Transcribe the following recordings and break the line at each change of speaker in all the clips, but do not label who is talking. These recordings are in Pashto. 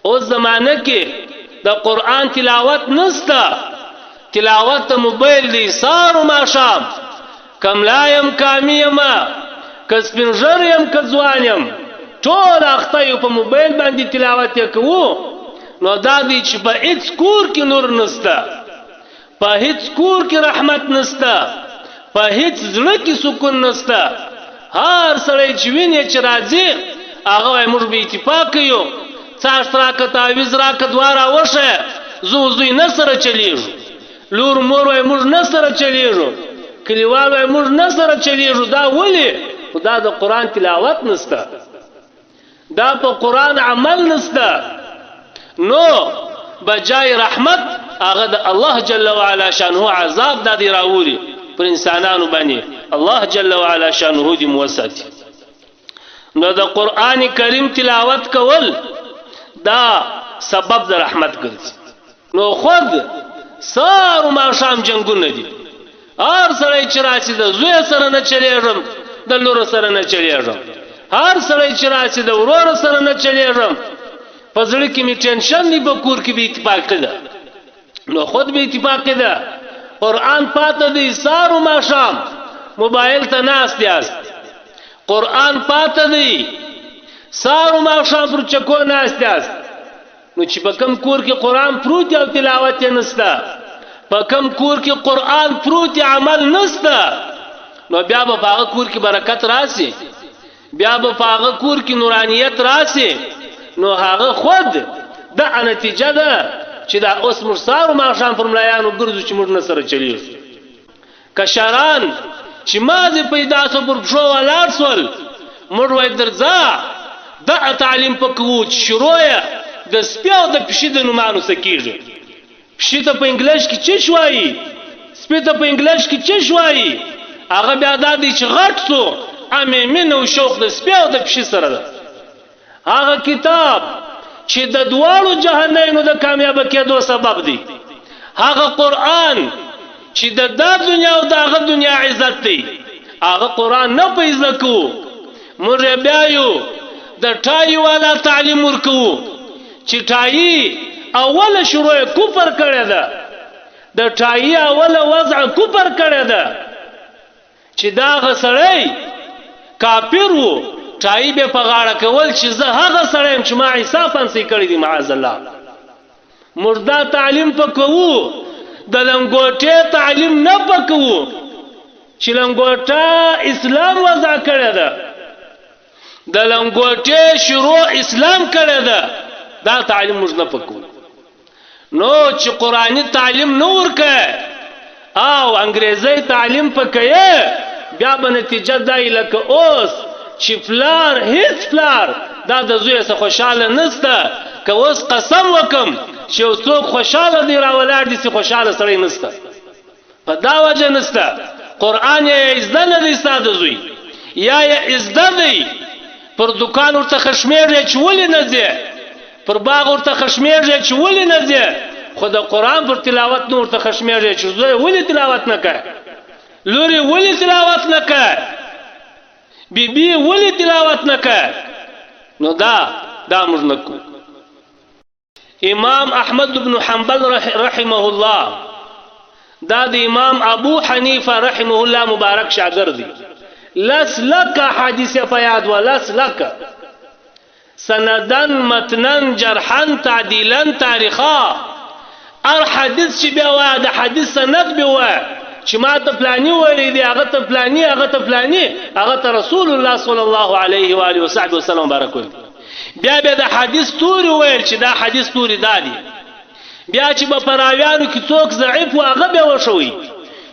اوس زمانه کې د قرآن تلاوت نسته، تلاوت د موبایل دی سار و ماښام، کملا یم کامی یمه که سپین ږیری یم که ځوان یم ټول اخته یو په موبایل باندې تلاوت یې کوو. نو دا دی چې په هیڅ کور کې نور نسته، په هیڅ کور کې رحمت نسته، په هیڅ زړه کې سکون نسته. هر سړی چې ویني چې راځي هغه وایي موږ به اتفاق یو، څاښت راکه تعویض راکه دوه راوښیه، زوی نه سره چلیږو، لور مور وایي موږ نه سره چلیږو، کلیوال وایي موږ نه سره چلیږو. دا ولې؟ خو دا د قرآن تلاوت نسته، دا په قرآن عمل نسته. نو بجای رحمت هغه د الله جل وعلا شانه عذاب دا دی راوړي پر انسانانو باندې. الله جل وعلا شانه دې موساتي. نو د قرآن کریم تلاوت کول دا سبب د رحمت ګرځي. نو خود سار و ماښام جنګونه دي، هر سړی چې راشي د زوی سره نه چلیږم، د لور سره نه چلیږم، هر سړی چې راشي د ورور سره نه چلیږم، په زړه کې مې ټینشن دی، په کور کې به اتفاقي ده. نو خود به اتفاقي ده. قرآن پاته دی سار و ماښام موبایل ته ناست یاست، قرآن پاته دی سار و ماښام پر چکو ناست یاست. نو چې په کم کور کې قرآن پروت او تلاوت یې نسته، په کم کور کې قرآن پروت عمل نسته، نو بیا به په هغه کور کې برکت راسي، بیا به په هغه کور کې نورانیت راسي. نو هغه خود دا نتیجه ده چې دا اوس موږ سار و ماښام پر ملایانو ګرځو چې موږ نه سره چلیږو. کشران چې مازې پیدا سو پر پښو ولاړ سول، موږ وایي درځه دا تعلیم په کوو چې شروع یې د سپي او د پشي د نومانو څه کېږي. پشي ته په انګلیش کې چش وایي، سپي ته په انګلیش کې چش وایي. هغه بیا دا دی چې غټ سو امې مینه او شوق د سپي او د پشي سره ده. هغه کتاب چې د دواړو جهانینو د کامیابه کېدو سبب دی، هغه قرآن چې د دا دنیا او د هغه دنیا عزت دی، هغه قرآن نه په عزت کوو. موږ بیا یو د ټایي والا تعلیم ورکوو چې ټایي اوله شروع کفر کړی ده، د ټایي اوله وضع کفر کړی ده چې دا هغه سړی کافر و، ټایي به په غاړه کول چې زه هغه سړی یم چې ما عیسی فنسي کړی دی معاذ الله. موږ دا تعلیم په کوو، د لنګوټې تعلیم نه په کوو چې لنګوټه اسلام وضع کړی ده، د لنګوټې شروع اسلام کړی ده، دا تعلیم موږ نه په کوو. نو چې قرآني تعلیم نه ورکوې او انګریزی تعلیم په کوې، بیا به نتیجه دا لکه اوس چې پلار هیڅ پلار دا د زوی څخه خوشحاله نسته. که اوس قسم وکم چې یو څوک خوشحاله دی راولاړ دي، چې خوشحاله سړی نسته، په دا وجه نسته قرآن یې زده نه دی ستا د زوی، یا یې زده دی پر دکان ورته خشمېږي چې ولې نه ځې، پر باغ ورته خشمېږي چې ولې نه ځې، خو د قرآن پر تلاوت نه ورته خشمېږي چې زوی ولې تلاوت نه کوي، لورې ولې تلاوت نه کوي، بیبي ولې تلاوت نه کوي. نو دا موږ نه کوو. امام احمد بن حنبل رحمه الله دا د امام ابو حنیفه رحمه الله مبارک شاګرد دی. لس لک حدیث په یاد و، لس لک سندن متنن جرحن تعدیلا تاریخا. ار حدیث چې بیا وایه د حدیث سند بیا وایه چې ما ته فلانی ویلی دی، هغه ته فلانی، هغه ته فلانی، هغه ته رسول الله صلی الله علیه و آله وصحبه وسلم مبارک ویل. بیا د حدیث توري ویل چې دا حدیث توري دا دی. بیا چې په پراویانو کې څوک ضعیف و هغه به وشوي،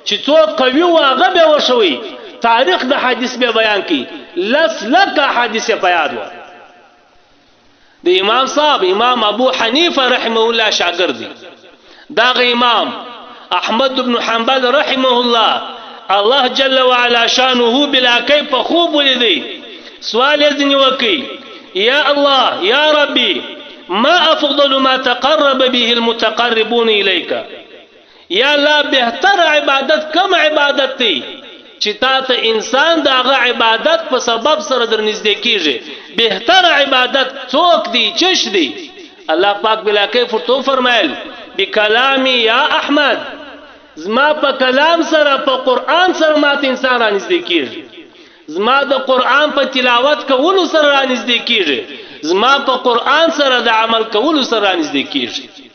چې څوک قوي و هغه به وشوي. تاریخ د حدیث به بیان کی. لس لک حدیث په یاد و. د امام صاحب امام ابو حنیفه رحمه الله شاګرد دی. دا امام احمد بن حنبل رحمه الله الله جل وعلا شانه بلا کیف خوب ولیدی. سوال یې ځنې وکړي، یا الله یا ربي ما افضل ما تقرب به المتقربون اليك. یا الله بهتر عبادت کم عبادت دی چې تا ته انسان د هغه عبادت په سبب سره در نږدې کیږي. بهتر عبادت څوک دی؟ چش دی؟ الله پاک بلا کیف تو فرمایل بکلامی یا احمد زما په کلام سره په قران سره ماته انسان را نږدې کیږي زما د قران په تلاوت کولو سره را نږدې کیږي زما په قران سره د عمل کولو سره را نږدې کیږي